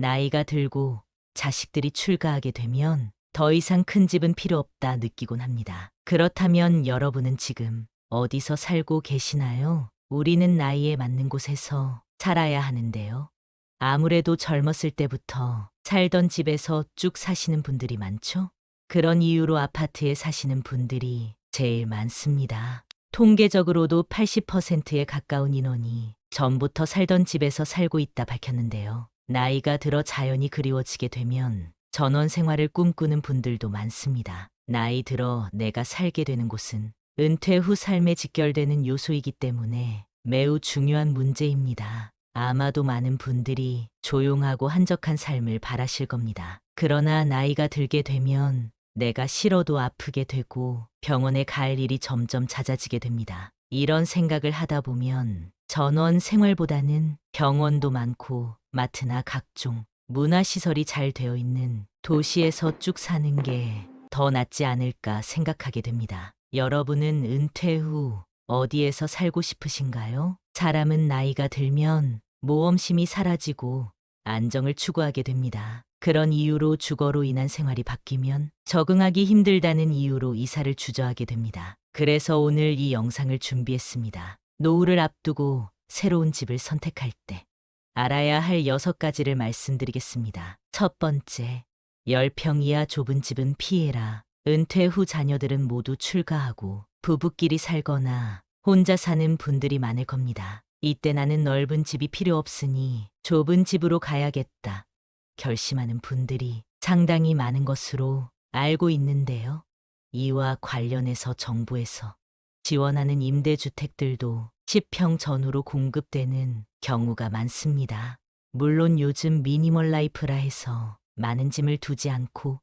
나이가 들고 자식들이 출가하게 되면 더 이상 큰 집은 필요 없다 느끼곤 합니다. 그렇다면 여러분은 지금 어디서 살고 계시나요? 우리는 나이에 맞는 곳에서 살아야 하는데요. 아무래도 젊었을 때부터 살던 집에서 쭉 사시는 분들이 많죠? 그런 이유로 아파트에 사시는 분들이 제일 많습니다. 통계적으로도 80%에 가까운 인원이 전부터 살던 집에서 살고 있다 밝혔는데요. 나이가 들어 자연이 그리워지게 되면 전원 생활을 꿈꾸는 분들도 많습니다. 나이 들어 내가 살게 되는 곳은 은퇴 후 삶에 직결되는 요소이기 때문에 매우 중요한 문제입니다. 아마도 많은 분들이 조용하고 한적한 삶을 바라실 겁니다. 그러나 나이가 들게 되면 내가 싫어도 아프게 되고 병원에 갈 일이 점점 잦아지게 됩니다. 이런 생각을 하다 보면 전원 생활보다는 병원도 많고 마트나 각종 문화시설이 잘 되어 있는 도시에서 쭉 사는 게 더 낫지 않을까 생각하게 됩니다. 여러분은 은퇴 후 어디에서 살고 싶으신가요? 사람은 나이가 들면 모험심이 사라지고 안정을 추구하게 됩니다. 그런 이유로 주거로 인한 생활이 바뀌면 적응하기 힘들다는 이유로 이사를 주저하게 됩니다. 그래서 오늘 이 영상을 준비했습니다. 노후를 앞두고 새로운 집을 선택할 때 알아야 할 6가지를 말씀드리겠습니다. 첫 번째, 10평 이하 좁은 집은 피해라. 은퇴 후 자녀들은 모두 출가하고 부부끼리 살거나 혼자 사는 분들이 많을 겁니다. 이때 나는 넓은 집이 필요 없으니 좁은 집으로 가야겠다 결심하는 분들이 상당히 많은 것으로 알고 있는데요. 이와 관련해서 정부에서 지원하는 임대주택들도 10평 전후로 공급되는 경우가 많습니다. 물론 요즘 미니멀 라이프라 해서 많은 짐을 두지 않고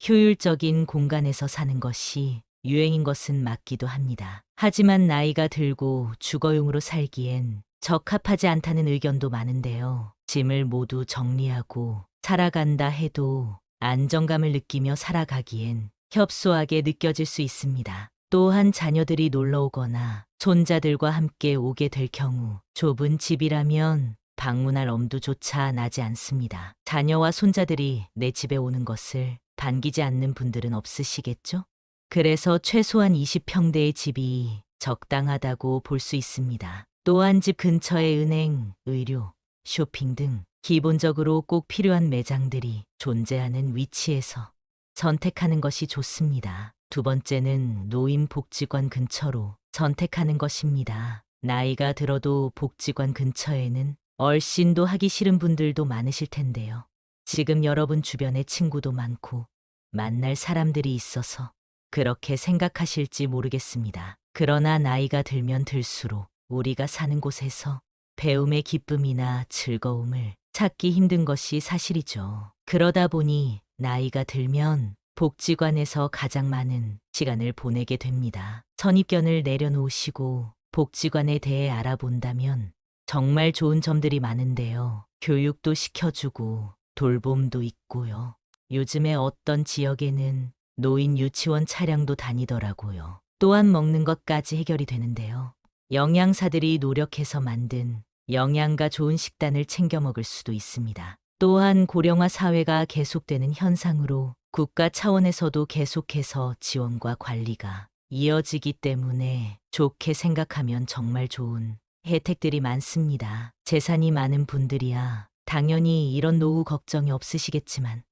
효율적인 공간에서 사는 것이 유행인 것은 맞기도 합니다. 하지만 나이가 들고 주거용으로 살기엔 적합하지 않다는 의견도 많은데요. 짐을 모두 정리하고 살아간다 해도 안정감을 느끼며 살아가기엔 협소하게 느껴질 수 있습니다. 또한 자녀들이 놀러 오거나 손자들과 함께 오게 될 경우 좁은 집이라면 방문할 엄두조차 나지 않습니다. 자녀와 손자들이 내 집에 오는 것을 반기지 않는 분들은 없으시겠죠? 그래서 최소한 20평대의 집이 적당하다고 볼 수 있습니다. 또한 집 근처에 은행, 의료, 쇼핑 등 기본적으로 꼭 필요한 매장들이 존재하는 위치에서 선택하는 것이 좋습니다. 두 번째는 노인복지관 근처로 선택하는 것입니다. 나이가 들어도 복지관 근처에는 얼씬도 하기 싫은 분들도 많으실 텐데요. 지금 여러분 주변에 친구도 많고 만날 사람들이 있어서 그렇게 생각하실지 모르겠습니다. 그러나 나이가 들면 들수록 우리가 사는 곳에서 배움의 기쁨이나 즐거움을 찾기 힘든 것이 사실이죠. 그러다 보니 나이가 들면 복지관에서 가장 많은 시간을 보내게 됩니다. 선입견을 내려놓으시고 복지관에 대해 알아본다면 정말 좋은 점들이 많은데요. 교육도 시켜주고 돌봄도 있고요. 요즘에 어떤 지역에는 노인 유치원 차량도 다니더라고요. 또한 먹는 것까지 해결이 되는데요. 영양사들이 노력해서 만든 영양가 좋은 식단을 챙겨 먹을 수도 있습니다. 또한 고령화 사회가 계속되는 현상으로 국가 차원에서도 계속해서 지원과 관리가 이어지기 때문에 좋게 생각하면 정말 좋은 혜택들이 많습니다. 재산이 많은 분들이야 당연히 이런 노후 걱정이 없으시겠지만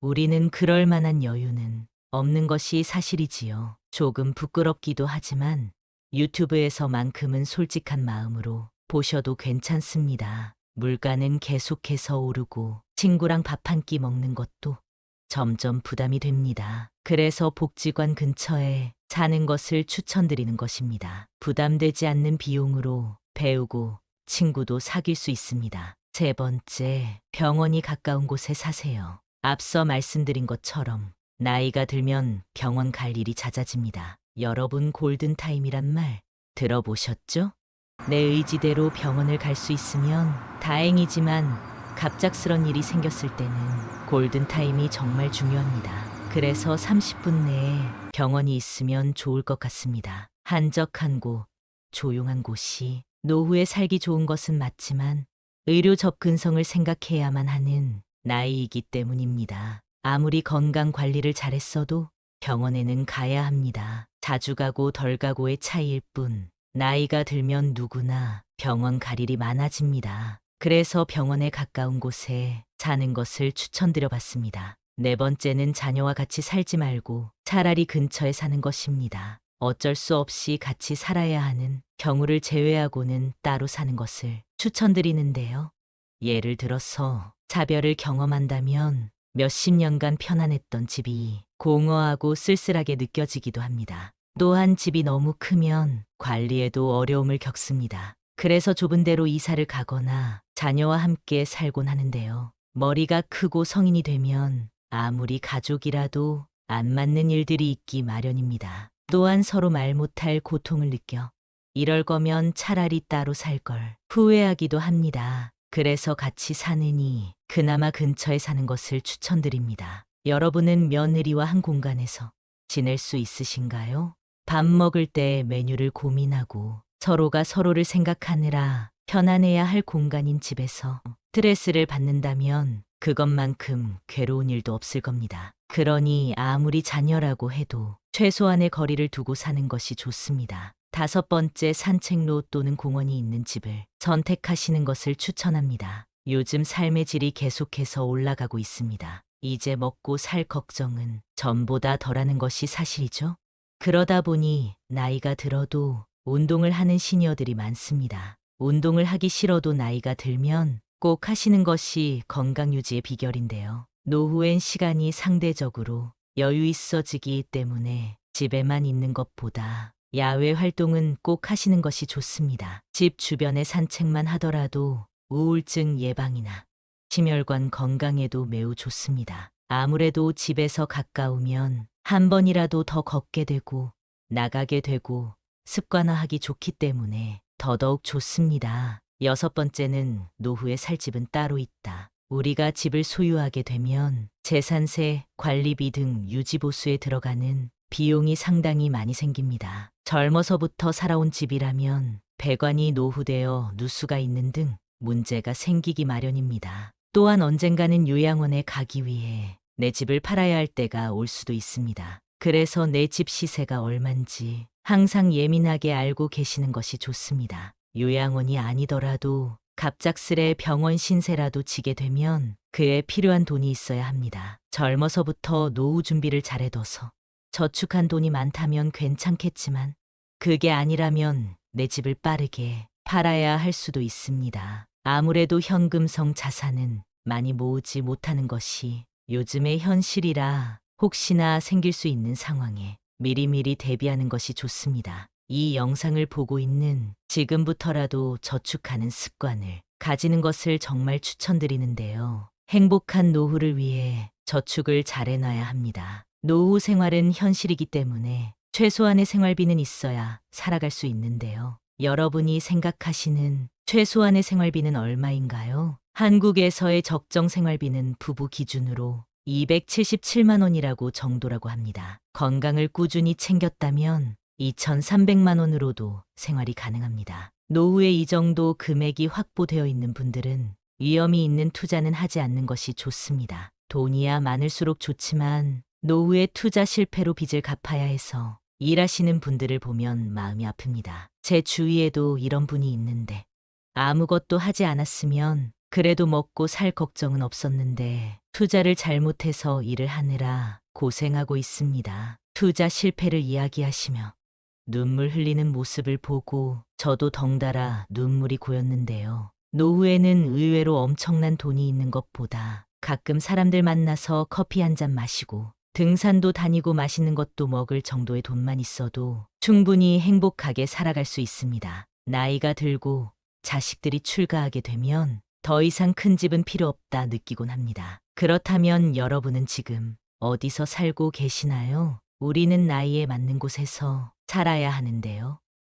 우리는 그럴 만한 여유는 없는 것이 사실이지요. 조금 부끄럽기도 하지만 유튜브에서만큼은 솔직한 마음으로 보셔도 괜찮습니다. 물가는 계속해서 오르고 친구랑 밥 한 끼 먹는 것도 점점 부담이 됩니다. 그래서 복지관 근처에 사는 것을 추천드리는 것입니다. 부담되지 않는 비용으로 배우고 친구도 사귈 수 있습니다. 세 번째, 병원이 가까운 곳에 사세요. 앞서 말씀드린 것처럼 나이가 들면 병원 갈 일이 잦아집니다. 여러분 골든타임이란 말 들어보셨죠? 내 의지대로 병원을 갈 수 있으면 다행이지만 갑작스런 일이 생겼을 때는 골든타임이 정말 중요합니다. 그래서 30분 내에 병원이 있으면 좋을 것 같습니다. 한적한 곳, 조용한 곳이 노후에 살기 좋은 것은 맞지만 의료 접근성을 생각해야만 하는 나이이기 때문입니다. 아무리 건강 관리를 잘했어도 병원에는 가야 합니다. 자주 가고 덜 가고의 차이일 뿐, 나이가 들면 누구나 병원 갈 일이 많아집니다. 그래서 병원에 가까운 곳에 사는 것을 추천드려 봤습니다. 네 번째는 자녀와 같이 살지 말고 차라리 근처에 사는 것입니다. 어쩔 수 없이 같이 살아야 하는 경우를 제외하고는 따로 사는 것을 추천드리는데요. 예를 들어서 차별을 경험한다면 몇십 년간 편안했던 집이 공허하고 쓸쓸하게 느껴지기도 합니다. 또한 집이 너무 크면 관리에도 어려움을 겪습니다. 그래서 좁은 데로 이사를 가거나 자녀와 함께 살곤 하는데요. 머리가 크고 성인이 되면 아무리 가족이라도 안 맞는 일들이 있기 마련입니다. 또한 서로 말 못할 고통을 느껴 이럴 거면 차라리 따로 살 걸 후회하기도 합니다. 그래서 같이 사느니 그나마 근처에 사는 것을 추천드립니다. 여러분은 며느리와 한 공간에서 지낼 수 있으신가요? 밥 먹을 때 메뉴를 고민하고 서로가 서로를 생각하느라 편안해야 할 공간인 집에서 스트레스를 받는다면 그것만큼 괴로운 일도 없을 겁니다. 그러니 아무리 자녀라고 해도 최소한의 거리를 두고 사는 것이 좋습니다. 다섯 번째, 산책로 또는 공원이 있는 집을 선택하시는 것을 추천합니다. 요즘 삶의 질이 계속해서 올라가고 있습니다. 이제 먹고 살 걱정은 전보다 덜하는 것이 사실이죠. 그러다 보니 나이가 들어도 운동을 하는 시니어들이 많습니다. 운동을 하기 싫어도 나이가 들면 꼭 하시는 것이 건강 유지의 비결인데요. 노후엔 시간이 상대적으로 여유 있어지기 때문에 집에만 있는 것보다 야외 활동은 꼭 하시는 것이 좋습니다. 집 주변의 산책만 하더라도 우울증 예방이나 심혈관 건강에도 매우 좋습니다. 아무래도 집에서 가까우면 한 번이라도 더 걷게 되고 나가게 되고 습관화하기 좋기 때문에 더더욱 좋습니다. 여섯 번째는 노후에 살 집은 따로 있다. 우리가 집을 소유하게 되면 재산세, 관리비 등 유지보수에 들어가는 비용이 상당히 많이 생깁니다. 젊어서부터 살아온 집이라면 배관이 노후되어 누수가 있는 등 문제가 생기기 마련입니다. 또한 언젠가는 요양원에 가기 위해 내 집을 팔아야 할 때가 올 수도 있습니다. 그래서 내 집 시세가 얼만지 항상 예민하게 알고 계시는 것이 좋습니다. 요양원이 아니더라도 갑작스레 병원 신세라도 지게 되면 그에 필요한 돈이 있어야 합니다. 젊어서부터 노후 준비를 잘해둬서 저축한 돈이 많다면 괜찮겠지만 그게 아니라면 내 집을 빠르게 팔아야 할 수도 있습니다. 아무래도 현금성 자산은 많이 모으지 못하는 것이 요즘의 현실이라 혹시나 생길 수 있는 상황에 미리미리 대비하는 것이 좋습니다. 이 영상을 보고 있는 지금부터라도 저축하는 습관을 가지는 것을 정말 추천드리는데요. 행복한 노후를 위해 저축을 잘해놔야 합니다. 노후 생활은 현실이기 때문에 최소한의 생활비는 있어야 살아갈 수 있는데요. 여러분이 생각하시는 최소한의 생활비는 얼마인가요? 한국에서의 적정 생활비는 부부 기준으로 277만 원이라고 정도라고 합니다. 건강을 꾸준히 챙겼다면 2,300만 원으로도 생활이 가능합니다. 노후에 이 정도 금액이 확보되어 있는 분들은 위험이 있는 투자는 하지 않는 것이 좋습니다. 돈이야 많을수록 좋지만 노후에 투자 실패로 빚을 갚아야 해서 일하시는 분들을 보면 마음이 아픕니다. 제 주위에도 이런 분이 있는데 아무것도 하지 않았으면 그래도 먹고 살 걱정은 없었는데 투자를 잘못해서 일을 하느라 고생하고 있습니다. 투자 실패를 이야기하시며 눈물 흘리는 모습을 보고 저도 덩달아 눈물이 고였는데요. 노후에는 의외로 엄청난 돈이 있는 것보다 가끔 사람들 만나서 커피 한 잔 마시고 등산도 다니고 맛있는 것도 먹을 정도의 돈만 있어도 충분히 행복하게 살아갈 수 있습니다. 나이가 들고 자식들이 출가하게 되면 더 이상 큰 집은 필요 없다 느끼곤 합니다. 그렇다면 여러분은 지금 어디서 살고 계시나요? 우리는 나이에 맞는 곳에서 살아야 하는데요.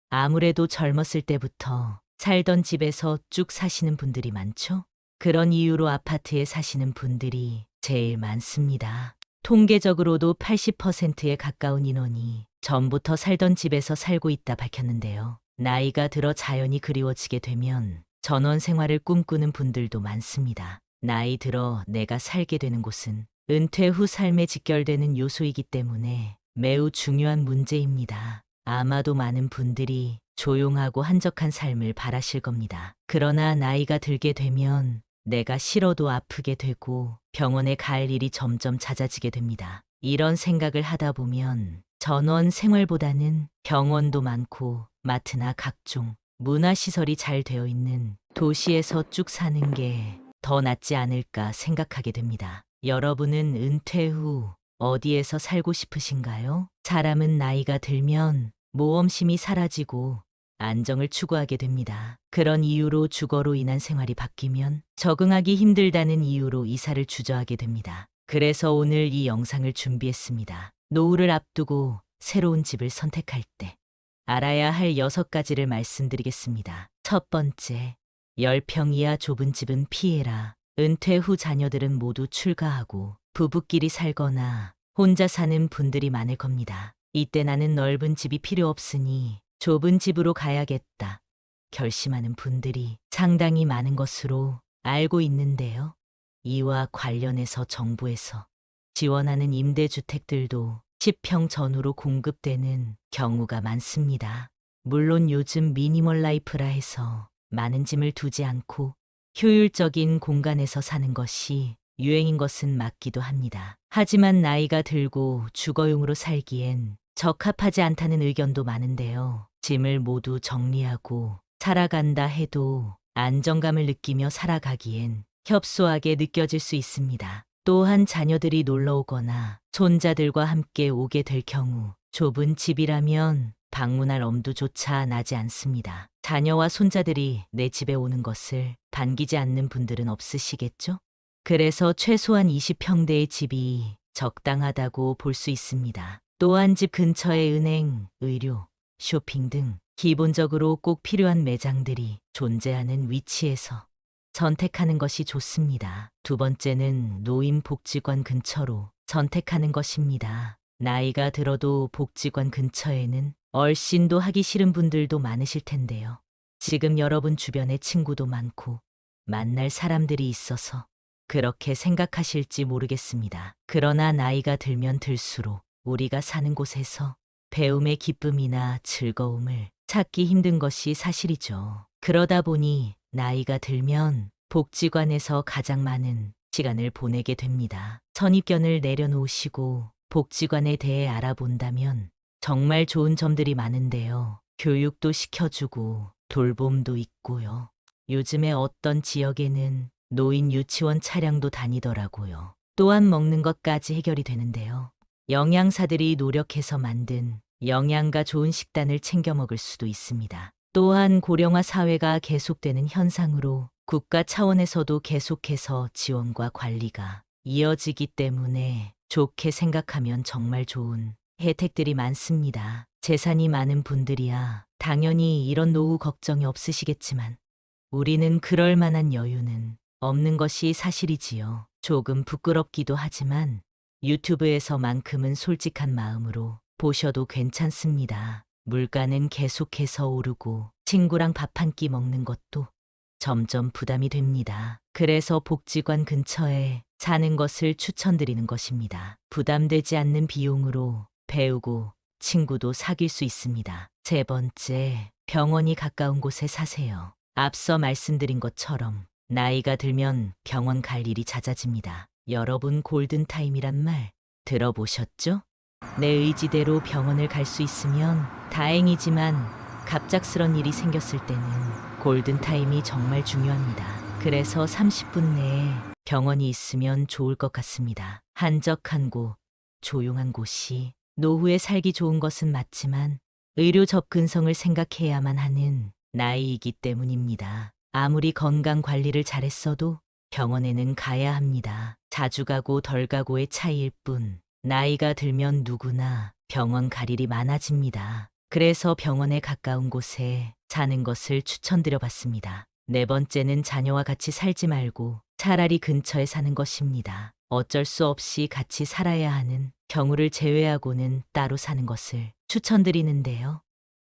아무래도 젊었을 때부터 살던 집에서 쭉 사시는 분들이 많죠? 그런 이유로 아파트에 사시는 분들이 제일 많습니다. 통계적으로도 80%에 가까운 인원이 전부터 살던 집에서 살고 있다 밝혔는데요. 나이가 들어 자연이 그리워지게 되면 전원 생활을 꿈꾸는 분들도 많습니다. 나이 들어 내가 살게 되는 곳은 은퇴 후 삶에 직결되는 요소이기 때문에 매우 중요한 문제입니다. 아마도 많은 분들이 조용하고 한적한 삶을 바라실 겁니다. 그러나 나이가 들게 되면 내가 싫어도 아프게 되고 병원에 갈 일이 점점 잦아지게 됩니다. 이런 생각을 하다 보면 전원 생활보다는 병원도 많고 마트나 각종 문화시설이 잘 되어 있는 도시에서 쭉 사는 게 더 낫지 않을까 생각하게 됩니다. 여러분은 은퇴 후 어디에서 살고 싶으신가요? 사람은 나이가 들면 모험심이 사라지고 안정을 추구하게 됩니다. 그런 이유로 주거로 인한 생활이 바뀌면 적응하기 힘들다는 이유로 이사를 주저하게 됩니다. 그래서 오늘 이 영상을 준비했습니다. 노후를 앞두고 새로운 집을 선택할 때 알아야 할 6가지를 말씀드리겠습니다. 첫 번째, 10평 이하 좁은 집은 피해라. 은퇴 후 자녀들은 모두 출가하고 부부끼리 살거나 혼자 사는 분들이 많을 겁니다. 이때 나는 넓은 집이 필요 없으니 좁은 집으로 가야겠다 결심하는 분들이 상당히 많은 것으로 알고 있는데요. 이와 관련해서 정부에서 지원하는 임대주택들도 10평 전후로 공급되는 경우가 많습니다. 물론 요즘 미니멀 라이프라 해서 많은 짐을 두지 않고 효율적인 공간에서 사는 것이 유행인 것은 맞기도 합니다. 하지만 나이가 들고 주거용으로 살기엔 적합하지 않다는 의견도 많은데요. 짐을 모두 정리하고 살아간다 해도 안정감을 느끼며 살아가기엔 협소하게 느껴질 수 있습니다. 또한 자녀들이 놀러 오거나 손자들과 함께 오게 될 경우 좁은 집이라면 방문할 엄두조차 나지 않습니다. 자녀와 손자들이 내 집에 오는 것을 반기지 않는 분들은 없으시겠죠? 그래서 최소한 20평대의 집이 적당하다고 볼 수 있습니다. 또한 집 근처에 은행, 의료, 쇼핑 등 기본적으로 꼭 필요한 매장들이 존재하는 위치에서 선택하는 것이 좋습니다. 두 번째는 노인복지관 근처로 선택하는 것입니다. 나이가 들어도 복지관 근처에는 얼씬도 하기 싫은 분들도 많으실 텐데요. 지금 여러분 주변에 친구도 많고 만날 사람들이 있어서 그렇게 생각하실지 모르겠습니다. 그러나 나이가 들면 들수록 우리가 사는 곳에서 배움의 기쁨이나 즐거움을 찾기 힘든 것이 사실이죠. 그러다 보니 나이가 들면 복지관에서 가장 많은 시간을 보내게 됩니다. 선입견을 내려놓으시고 복지관에 대해 알아본다면 정말 좋은 점들이 많은데요. 교육도 시켜주고 돌봄도 있고요. 요즘에 어떤 지역에는 노인 유치원 차량도 다니더라고요. 또한 먹는 것까지 해결이 되는데요. 영양사들이 노력해서 만든 영양가 좋은 식단을 챙겨 먹을 수도 있습니다. 또한 고령화 사회가 계속되는 현상으로 국가 차원에서도 계속해서 지원과 관리가 이어지기 때문에 좋게 생각하면 정말 좋은 혜택들이 많습니다. 재산이 많은 분들이야 당연히 이런 노후 걱정이 없으시겠지만 우리는 그럴 만한 여유는 없는 것이 사실이지요. 조금 부끄럽기도 하지만 유튜브에서만큼은 솔직한 마음으로 보셔도 괜찮습니다. 물가는 계속해서 오르고 친구랑 밥 한 끼 먹는 것도 점점 부담이 됩니다. 그래서 복지관 근처에 사는 것을 추천드리는 것입니다. 부담되지 않는 비용으로 배우고 친구도 사귈 수 있습니다. 세 번째, 병원이 가까운 곳에 사세요. 앞서 말씀드린 것처럼 나이가 들면 병원 갈 일이 잦아집니다. 여러분 골든타임이란 말 들어보셨죠? 내 의지대로 병원을 갈 수 있으면 다행이지만 갑작스런 일이 생겼을 때는 골든타임이 정말 중요합니다. 그래서 30분 내에 병원이 있으면 좋을 것 같습니다. 한적한 곳, 조용한 곳이 노후에 살기 좋은 것은 맞지만 의료 접근성을 생각해야만 하는 나이이기 때문입니다. 아무리 건강 관리를 잘했어도 병원에는 가야 합니다. 자주 가고 덜 가고의 차이일 뿐 나이가 들면 누구나 병원 갈 일이 많아집니다. 그래서 병원에 가까운 곳에 사는 것을 추천드려 봤습니다. 네 번째는 자녀와 같이 살지 말고 차라리 근처에 사는 것입니다. 어쩔 수 없이 같이 살아야 하는 경우를 제외하고는 따로 사는 것을 추천드리는데요.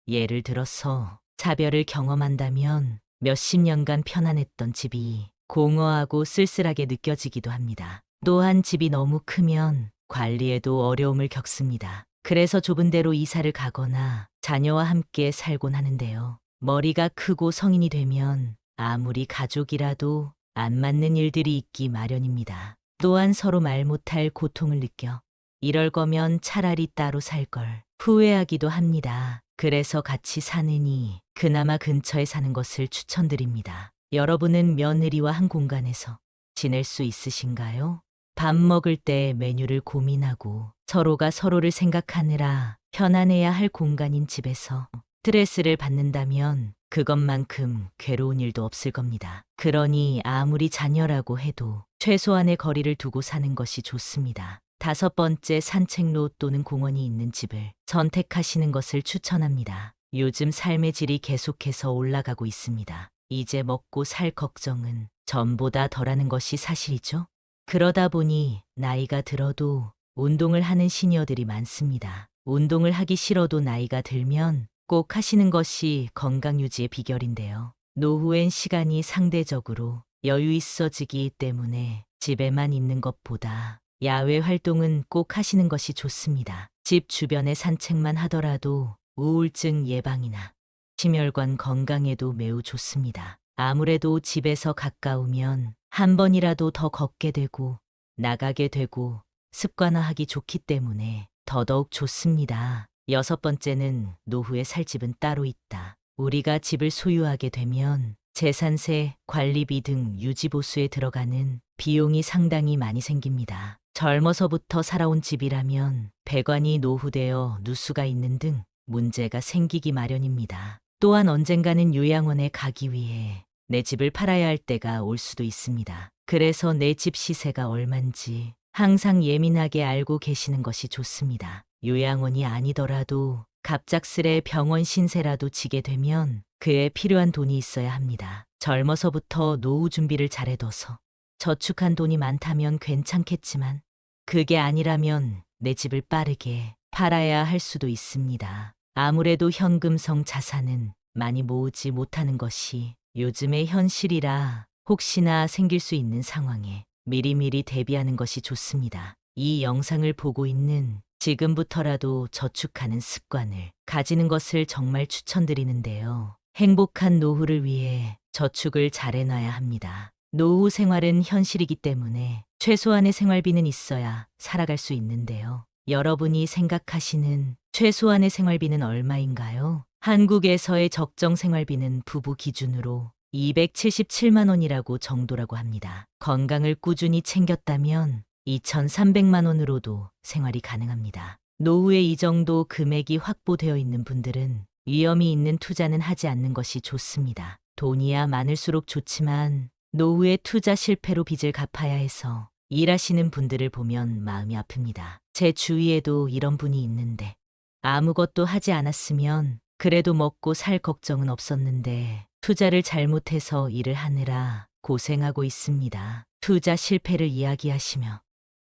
예를 들어서 차별을 경험한다면 몇십 년간 편안했던 집이 공허하고 쓸쓸하게 느껴지기도 합니다. 또한 집이 너무 크면 관리에도 어려움을 겪습니다. 그래서 좁은 데로 이사를 가거나 자녀와 함께 살곤 하는데요. 머리가 크고 성인이 되면 아무리 가족이라도 안 맞는 일들이 있기 마련입니다. 또한 서로 말 못할 고통을 느껴 이럴 거면 차라리 따로 살 걸 후회하기도 합니다. 그래서 같이 사느니 그나마 근처에 사는 것을 추천드립니다. 여러분은 며느리와 한 공간에서 지낼 수 있으신가요? 밥 먹을 때 메뉴를 고민하고 서로가 서로를 생각하느라 편안해야 할 공간인 집에서 스트레스를 받는다면 그것만큼 괴로운 일도 없을 겁니다. 그러니 아무리 자녀라고 해도 최소한의 거리를 두고 사는 것이 좋습니다. 5번째, 산책로 또는 공원이 있는 집을 선택하시는 것을 추천합니다. 요즘 삶의 질이 계속해서 올라가고 있습니다. 이제 먹고 살 걱정은 전보다 덜하는 것이 사실이죠. 그러다 보니 나이가 들어도 운동을 하는 시니어들이 많습니다. 운동을 하기 싫어도 나이가 들면 꼭 하시는 것이 건강 유지의 비결인데요. 노후엔 시간이 상대적으로 여유 있어지기 때문에 집에만 있는 것보다 야외 활동은 꼭 하시는 것이 좋습니다. 집 주변에 산책만 하더라도 우울증 예방이나 심혈관 건강에도 매우 좋습니다. 아무래도 집에서 가까우면 한 번이라도 더 걷게 되고 나가게 되고 습관화하기 좋기 때문에 더더욱 좋습니다. 6번째는 노후에 살 집은 따로 있다. 우리가 집을 소유하게 되면 재산세, 관리비 등 유지보수에 들어가는 비용이 상당히 많이 생깁니다. 젊어서부터 살아온 집이라면 배관이 노후되어 누수가 있는 등 문제가 생기기 마련입니다. 또한 언젠가는 요양원에 가기 위해 내 집을 팔아야 할 때가 올 수도 있습니다. 그래서 내 집 시세가 얼만지 항상 예민하게 알고 계시는 것이 좋습니다. 요양원이 아니더라도 갑작스레 병원 신세라도 지게 되면 그에 필요한 돈이 있어야 합니다. 젊어서부터 노후 준비를 잘해둬서 저축한 돈이 많다면 괜찮겠지만 그게 아니라면 내 집을 빠르게 팔아야 할 수도 있습니다. 아무래도 현금성 자산은 많이 모으지 못하는 것이 요즘의 현실이라 혹시나 생길 수 있는 상황에 미리미리 대비하는 것이 좋습니다. 이 영상을 보고 있는 지금부터라도 저축하는 습관을 가지는 것을 정말 추천드리는데요. 행복한 노후를 위해 저축을 잘 해놔야 합니다. 노후 생활은 현실이기 때문에 최소한의 생활비는 있어야 살아갈 수 있는데요. 여러분이 생각하시는 최소한의 생활비는 얼마인가요? 한국에서의 적정 생활비는 부부 기준으로 277만 원이라고 정도라고 합니다. 건강을 꾸준히 챙겼다면 2,300만 원으로도 생활이 가능합니다. 노후에 이 정도 금액이 확보되어 있는 분들은 위험이 있는 투자는 하지 않는 것이 좋습니다. 돈이야 많을수록 좋지만 노후에 투자 실패로 빚을 갚아야 해서 일하시는 분들을 보면 마음이 아픕니다. 제 주위에도 이런 분이 있는데 아무것도 하지 않았으면 그래도 먹고 살 걱정은 없었는데 투자를 잘못해서 일을 하느라 고생하고 있습니다. 투자 실패를 이야기하시며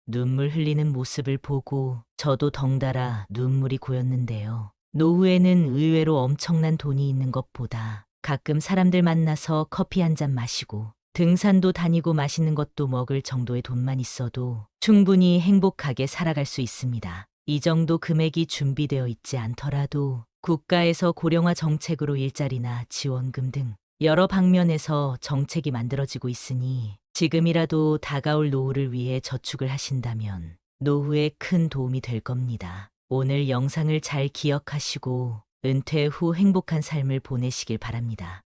눈물 흘리는 모습을 보고 저도 덩달아 눈물이 고였는데요. 노후에는 의외로 엄청난 돈이 있는 것보다 가끔 사람들 만나서 커피 한 잔 마시고 등산도 다니고 맛있는 것도 먹을 정도의 돈만 있어도 충분히 행복하게 살아갈 수 있습니다. 이 정도 금액이 준비되어 있지 않더라도 국가에서 고령화 정책으로 일자리나 지원금 등 여러 방면에서 정책이 만들어지고 있으니 지금이라도 다가올 노후를 위해 저축을 하신다면 노후에 큰 도움이 될 겁니다. 오늘 영상을 잘 기억하시고 은퇴 후 행복한 삶을 보내시길 바랍니다.